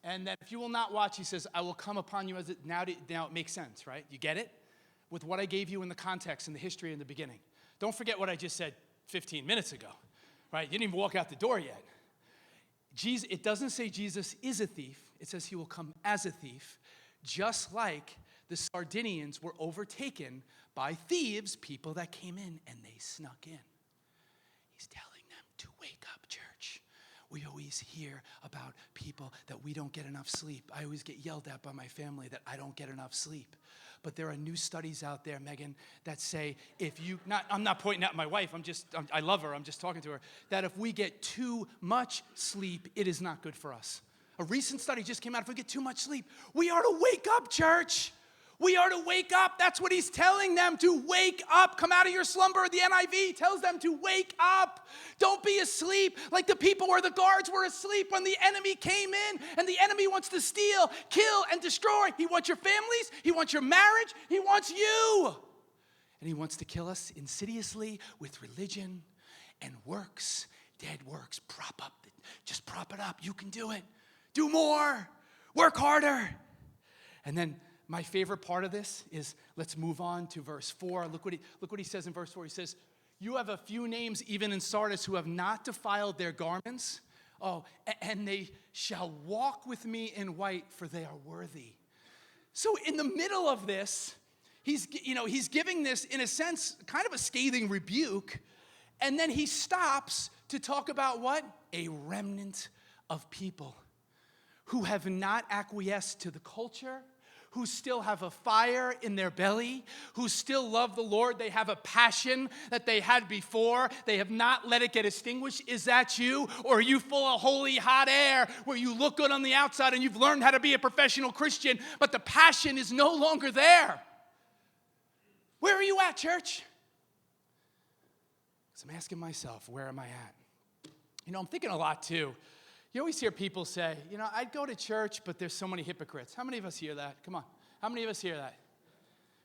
S2: And then if you will not watch, he says, I will come upon you as it, now it makes sense, right? You get it? With what I gave you in the context and the history in the beginning. Don't forget what I just said 15 minutes ago, right? You didn't even walk out the door yet. It doesn't say Jesus is a thief. It says he will come as a thief, just like the Sardinians were overtaken by thieves, people that came in and they snuck in. He's telling them to wake up, church. We always hear about people that we don't get enough sleep. I always get yelled at by my family that I don't get enough sleep. But there are new studies out there, Megan, that say I'm not pointing at my wife, I love her, I'm just talking to her, that if we get too much sleep, it is not good for us. A recent study just came out, if we get too much sleep, we are to wake up, church. We are to wake up. That's what he's telling them, to wake up. Come out of your slumber. The NIV tells them to wake up. Don't be asleep like the people where the guards were asleep when the enemy came in, and the enemy wants to steal, kill, and destroy. He wants your families. He wants your marriage. He wants you. And he wants to kill us insidiously with religion and works, dead works. Just prop it up. You can do it. Do more. Work harder. And then my favorite part of this is, let's move on to verse 4. Look what he says in verse 4. He says, you have a few names even in Sardis who have not defiled their garments. Oh, and they shall walk with me in white, for they are worthy. So in the middle of this, he's giving this, in a sense, kind of a scathing rebuke. And then he stops to talk about what? A remnant of people who have not acquiesced to the culture, who still have a fire in their belly, who still love the Lord. They have a passion that they had before. They have not let it get extinguished. Is that you? Or are you full of holy hot air where you look good on the outside and you've learned how to be a professional Christian, but the passion is no longer there? Where are you at, church? Because I'm asking myself, where am I at? I'm thinking a lot too. You always hear people say, I'd go to church, but there's so many hypocrites. How many of us hear that? Come on. How many of us hear that?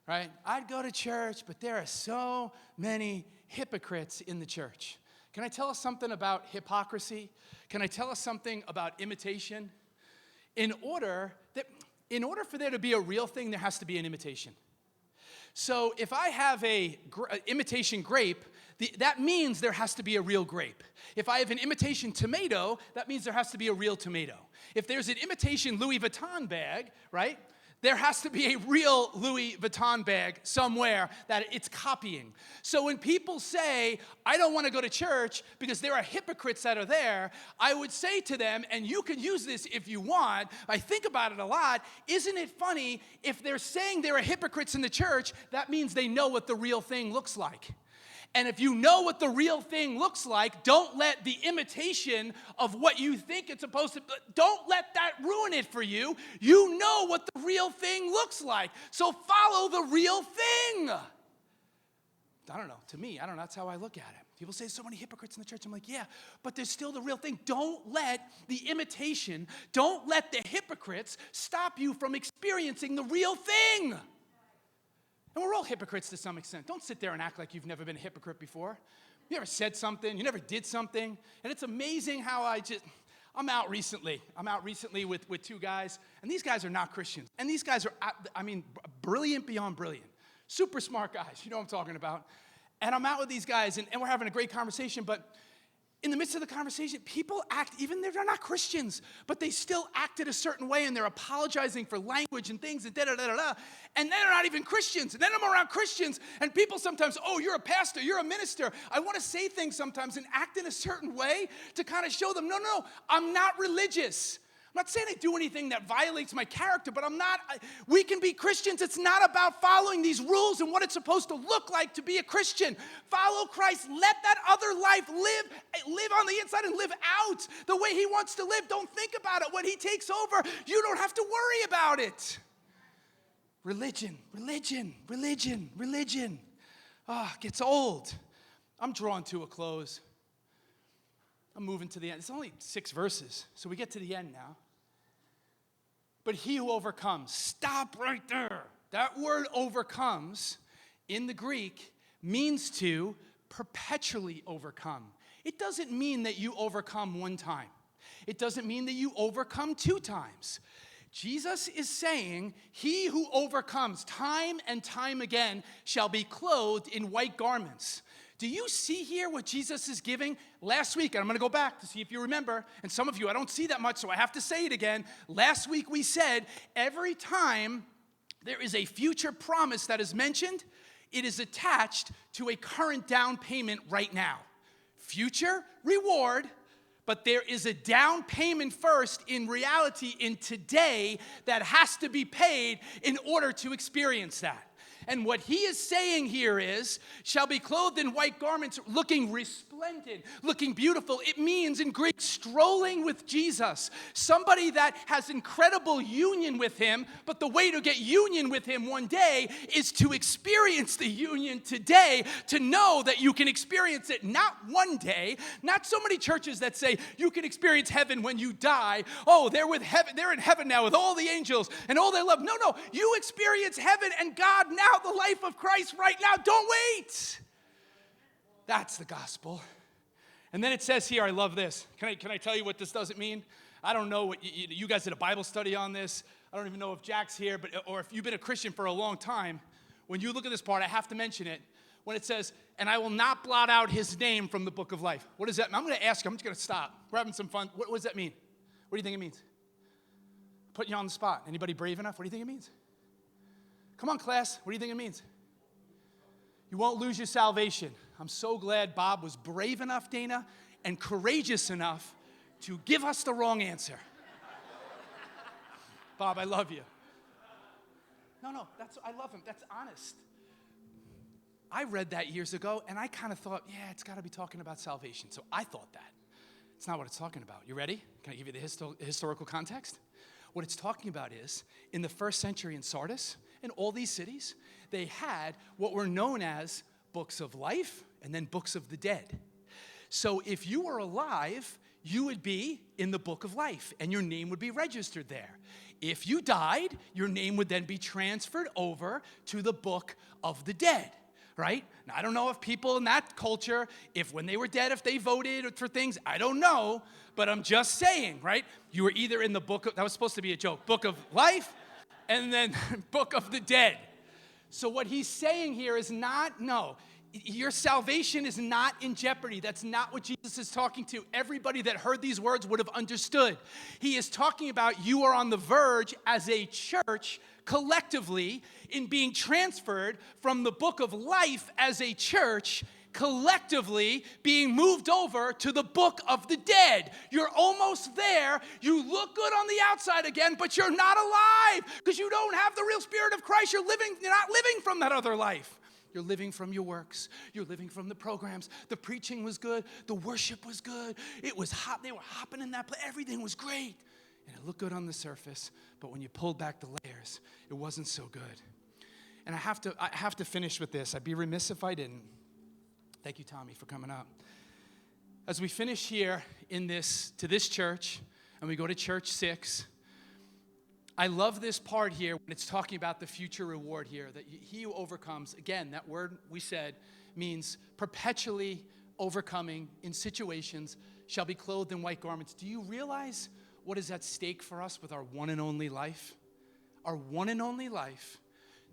S2: Right? I'd go to church, but there are so many hypocrites in the church. Can I tell us something about hypocrisy? Can I tell us something about imitation? In order for there to be a real thing, there has to be an imitation. So if I have a imitation grape, that means there has to be a real grape. If I have an imitation tomato, that means there has to be a real tomato. If there's an imitation Louis Vuitton bag, right, there has to be a real Louis Vuitton bag somewhere that it's copying. So when people say, I don't want to go to church because there are hypocrites that are there, I would say to them, and you can use this if you want, I think about it a lot, isn't it funny, if they're saying there are hypocrites in the church, that means they know what the real thing looks like. And if you know what the real thing looks like, don't let the imitation of what you think it's supposed to, don't let that ruin it for you. You know what the real thing looks like. So follow the real thing. I don't know. To me, that's how I look at it. People say so many hypocrites in the church. I'm like, yeah, but there's still the real thing. Don't let the imitation, don't let the hypocrites stop you from experiencing the real thing. And we're all hypocrites to some extent. Don't sit there and act like you've never been a hypocrite before. You never said something. You never did something. And it's amazing how I'm out recently. With two guys. And these guys are not Christians. And these guys are, brilliant beyond brilliant. Super smart guys. You know what I'm talking about. And I'm out with these guys, and we're having a great conversation. But in the midst of the conversation, people act, even if they're not Christians, but they still acted a certain way, and they're apologizing for language and things, and da-da-da-da-da, and they're not even Christians. And then I'm around Christians, and people sometimes, oh, you're a pastor, you're a minister. I want to say things sometimes and act in a certain way to kind of show them, no, I'm not religious. I'm not saying I do anything that violates my character, but we can be Christians. It's not about following these rules and what it's supposed to look like to be a Christian. Follow Christ. Let that other life live on the inside and live out the way he wants to live. Don't think about it. When he takes over, you don't have to worry about it. Religion. Gets old. I'm drawn to a close. I'm moving to the end. It's only 6 verses, so we get to the end now. But he who overcomes, stop right there. That word overcomes in the Greek means to perpetually overcome. It doesn't mean that you overcome one time. It doesn't mean that you overcome 2 times. Jesus is saying, he who overcomes time and time again shall be clothed in white garments. Do you see here what Jesus is giving? Last week, and I'm going to go back to see if you remember, and some of you, I don't see that much, so I have to say it again. Last week we said, every time there is a future promise that is mentioned, it is attached to a current down payment right now. Future reward, but there is a down payment first in reality in today that has to be paid in order to experience that. And what he is saying here is, shall be clothed in white garments, looking resplendent, looking beautiful. It means in Greek, strolling with Jesus. Somebody that has incredible union with him, but the way to get union with him one day is to experience the union today, to know that you can experience it not one day, not so many churches that say you can experience heaven when you die. Oh, they're in heaven now with all the angels and all their love. No, you experience heaven and God now, the life of Christ right now. Don't wait. That's the gospel. And then it says here, I love this. Can I tell you what this doesn't mean? I don't know what you guys did a Bible study on this. I don't even know if Jack's here, or if you've been a Christian for a long time. When you look at this part, I have to mention it. When it says, and I will not blot out his name from the book of life. What does that mean? I'm going to ask you. I'm just going to stop. We're having some fun. What does that mean? What do you think it means? Putting you on the spot. Anybody brave enough? What do you think it means? Come on, class. What do you think it means? You won't lose your salvation. I'm so glad Bob was brave enough, Dana, and courageous enough to give us the wrong answer. Bob, I love you. No, I love him. That's honest. I read that years ago, and I kind of thought, yeah, it's got to be talking about salvation. So I thought that. It's not what it's talking about. You ready? Can I give you the historical context? What it's talking about is, in the first century in Sardis, in all these cities, they had what were known as books of life and then books of the dead. So if you were alive, you would be in the book of life, and your name would be registered there. If you died, your name would then be transferred over to the book of the dead. Right? Now, I don't know if people in that culture, if when they were dead, if they voted for things, I don't know, but I'm just saying, right? You were either in the book of, that was supposed to be a joke, book of life, and then book of the dead. So what he's saying here is your salvation is not in jeopardy. That's not what Jesus is talking to. Everybody that heard these words would have understood. He is talking about you are on the verge as a church collectively in being transferred from the book of life as a church collectively being moved over to the book of the dead. You're almost there. You look good on the outside again, but you're not alive because you don't have the real spirit of Christ. You're not living from that other life. You're living from your works. You're living from the programs. The preaching was good. The worship was good. It was hot. They were hopping in that place. Everything was great. And it looked good on the surface, but when you pulled back the layers, it wasn't so good. And I have to finish with this. I'd be remiss if I didn't. Thank you, Tommy, for coming up. As we finish here to this church, and we go to church 6, I love this part here when it's talking about the future reward here, that he who overcomes, again, that word we said means perpetually overcoming in situations, shall be clothed in white garments. Do you realize what is at stake for us with our one and only life? Our one and only life,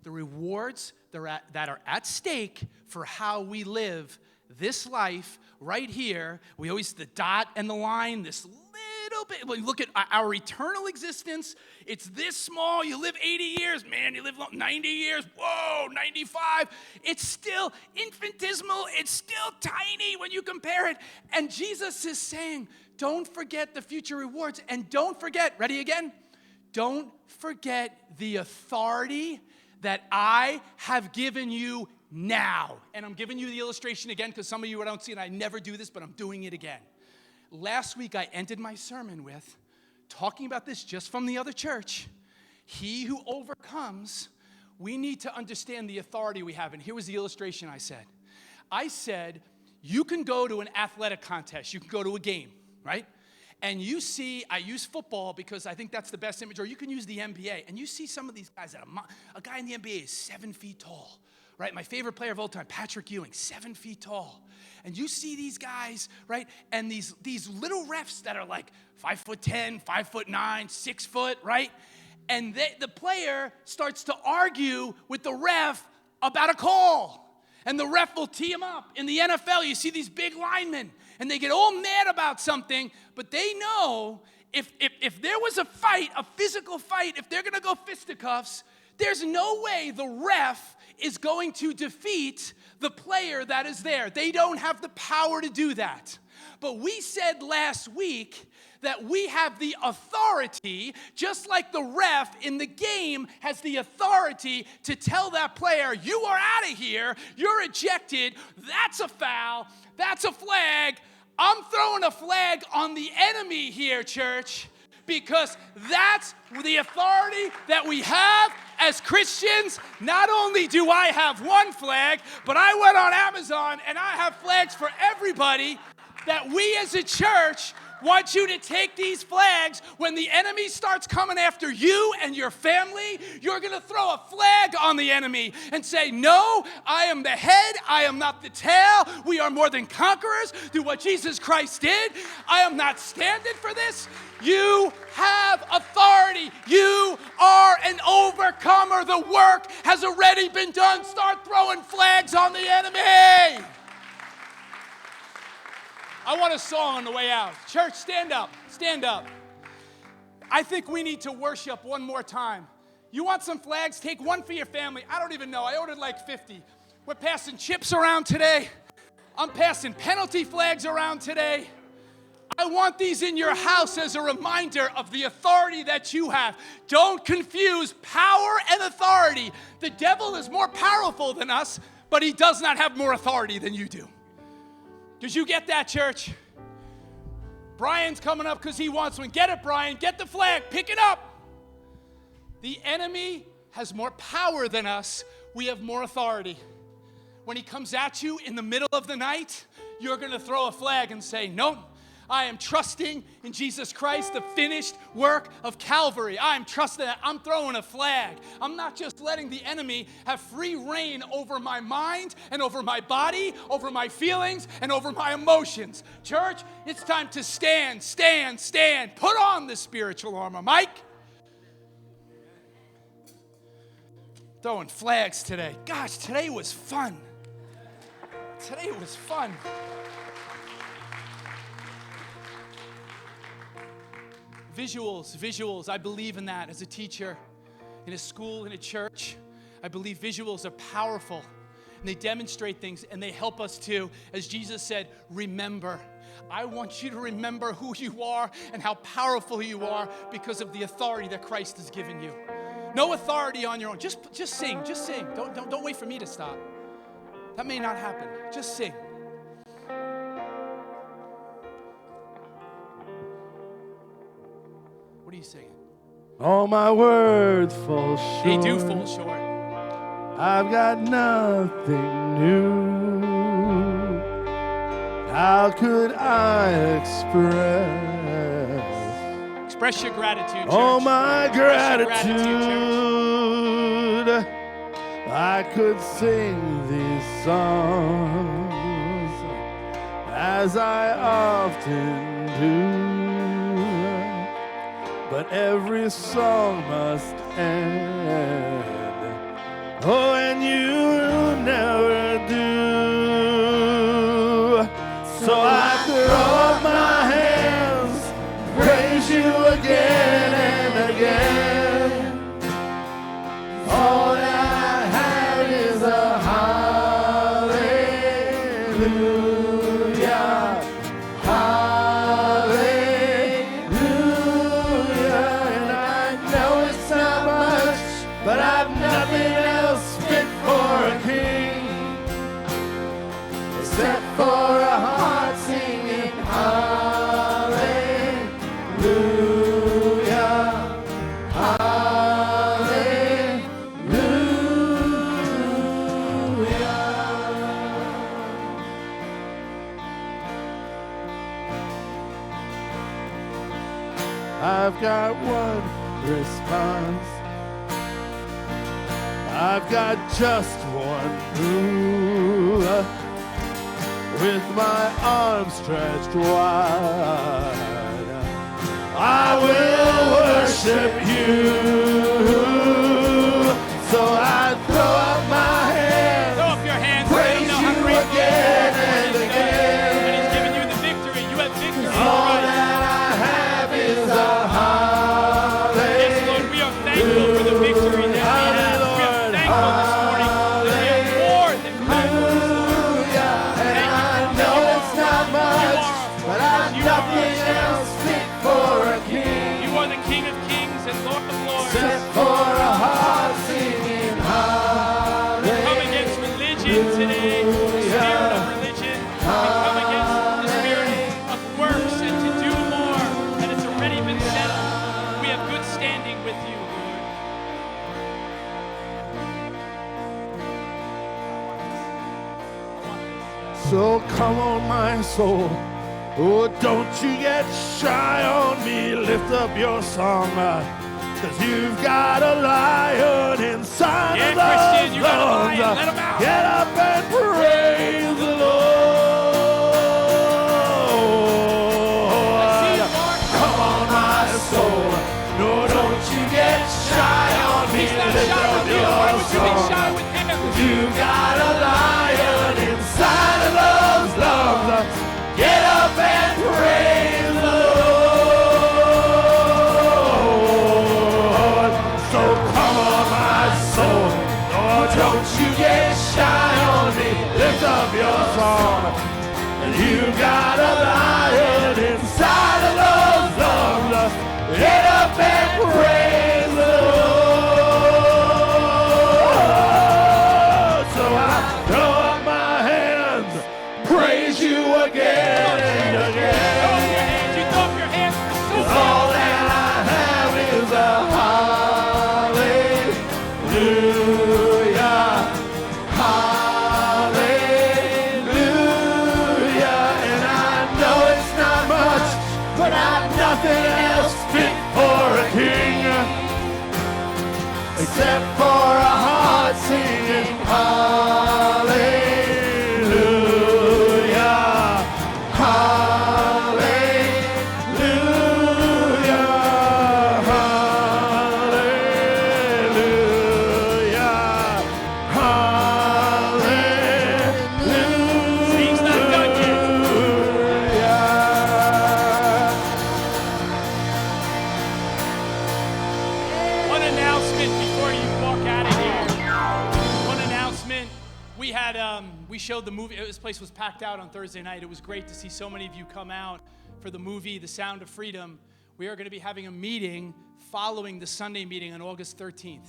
S2: the rewards that are at stake for how we live This life right here, we always, the dot and the line, this little bit, when you look at our eternal existence, it's this small. You live 80 years. Man, you live 90 years. Whoa, 95. It's still infinitesimal. It's still tiny when you compare it. And Jesus is saying, don't forget the future rewards. And don't forget, ready again? Don't forget the authority that I have given you now. And I'm giving you the illustration again because some of you don't see it. I never do this, but I'm doing it again. Last week, I ended my sermon with talking about this just from the other church. He who overcomes, we need to understand the authority we have. And here was the illustration I said. I said, you can go to an athletic contest. You can go to a game, right? And you see, I use football because I think that's the best image, or you can use the NBA. And you see some of these guys, a guy in the NBA is 7 feet tall, right? My favorite player of all time, Patrick Ewing, 7 feet tall. And you see these guys, right? And these little refs that are like 5'10", 5'9", 6 foot, right? And the player starts to argue with the ref about a call. And the ref will tee him up. In the NFL, you see these big linemen, and they get all mad about something, but they know if there was a fight, a physical fight, if they're going to go fisticuffs, there's no way the ref is going to defeat the player that is there. They don't have the power to do that. But we said last week that we have the authority, just like the ref in the game has the authority to tell that player, you are out of here, you're ejected, that's a foul, that's a flag. I'm throwing a flag on the enemy here, church, because that's the authority that we have as Christians. Not only do I have one flag, but I went on Amazon and I have flags for everybody that we as a church want you to take these flags. When the enemy starts coming after you and your family, you're going to throw a flag on the enemy and say, no, I am the head, I am not the tail. We are more than conquerors through what Jesus Christ did. I am not standing for this. You have authority. You are an overcomer. The work has already been done. Start throwing flags on the enemy. I want a song on the way out. Church, stand up. Stand up. I think we need to worship one more time. You want some flags? Take one for your family. I don't even know. I ordered like 50. We're passing chips around today. I'm passing penalty flags around today. I want these in your house as a reminder of the authority that you have. Don't confuse power and authority. The devil is more powerful than us, but he does not have more authority than you do. Did you get that, church? Brian's coming up because he wants one. Get it, Brian. Get the flag. Pick it up. The enemy has more power than us. We have more authority. When he comes at you in the middle of the night, you're going to throw a flag and say, nope. I am trusting in Jesus Christ, the finished work of Calvary. I am trusting that. I'm throwing a flag. I'm not just letting the enemy have free reign over my mind and over my body, over my feelings, and over my emotions. Church, it's time to stand, stand, stand. Put on the spiritual armor. Mike? Throwing flags today. Gosh, today was fun. Today was fun. Visuals. I believe in that as a teacher, in a school, in a church. I believe visuals are powerful, and they demonstrate things, and they help us to, as Jesus said, remember. I want you to remember who you are and how powerful you are because of the authority that Christ has given you. No authority on your own. Just sing. Just sing. Don't wait for me to stop. That may not happen. Just sing. What are you singing?
S4: All my words fall short.
S2: They do fall short.
S4: I've got nothing new. How could I
S2: Express your gratitude, church.
S4: all my
S2: Express your
S4: gratitude? I could sing these songs as I often do. But every song must end. Oh, and you never do. I've got one response. I've got just one move. With my arms stretched wide, I will worship you. So I throw up my hands,
S2: Throw up your hands.
S4: praise
S2: Let them know how
S4: you
S2: great the
S4: again
S2: Lord
S4: and
S2: is.
S4: again.
S2: And He's given you the victory. You have victory in
S4: All
S2: Christ.
S4: that I have is a
S2: Yes, Lord, we are thankful for the victory that we have. We are thankful this morning that we have more than conquerors, Lord.
S4: And I know it's not much, but I've nothing else fit for a king.
S2: You are the King of Kings and Lord of Lords.
S4: Set for a heart singing hallelujah.
S2: Come against religion today, the spirit of religion. We come against the spirit of works and to do more, and it's already been settled. We have good standing with you, Lord.
S4: So come on, my soul. Oh, don't you get shy on me. Lift up your song. Cause you've got a lion inside
S2: Yeah,
S4: of those
S2: Christian, you got a lion.
S4: lungs.
S2: Let him out.
S4: Get up and praise the
S2: I see
S4: Lord.
S2: you, Mark.
S4: Come on, my soul. No, don't you get shy on me.
S2: He's not
S4: Lift
S2: shy
S4: up
S2: with you.
S4: your
S2: Why would you be
S4: song.
S2: shy with him?
S4: You got a lion inside of those lungs. Get up and praise the Lord. So come on, my soul. Oh, don't you get shy on me. Lift up your song. And you got a lion inside of those lungs. Get up and praise the Lord. So I throw up my hands, praise you again and
S2: Throw up your
S4: again.
S2: hands. You throw up your hands. So
S4: All that I have is a hallelujah, hallelujah. And I know it's not much, but I've nothing else fit for a king except for a heart singing hallelujah, hallelujah, hallelujah, hallelujah.
S2: He's not done yet. One announcement before you walk out of here. One announcement. We showed the movie. This place was packed out on Thursday night. It was great to see so many of you come out for the movie, The Sound of Freedom. We are going to be having a meeting following the Sunday meeting on August 13th,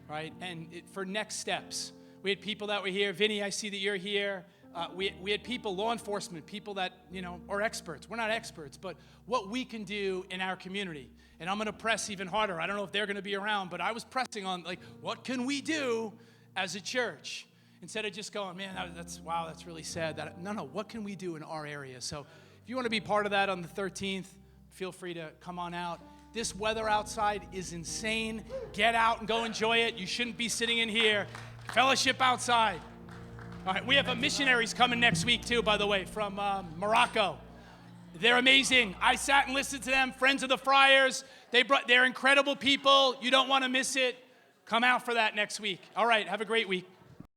S2: right? And for next steps. We had people that were here. Vinny, I see that you're here. We had people, law enforcement, people that, are experts. We're not experts, but what we can do in our community. And I'm going to press even harder. I don't know if they're going to be around, but I was pressing on, what can we do as a church? Instead of just going, man, that's really sad. No, what can we do in our area? So if you want to be part of that on the 13th, feel free to come on out. This weather outside is insane. Get out and go enjoy it. You shouldn't be sitting in here. Fellowship outside. All right, we have missionaries coming next week too, by the way, from Morocco. They're amazing. I sat and listened to them. Friends of the Friars. They're incredible people. You don't want to miss it. Come out for that next week. All right, have a great week.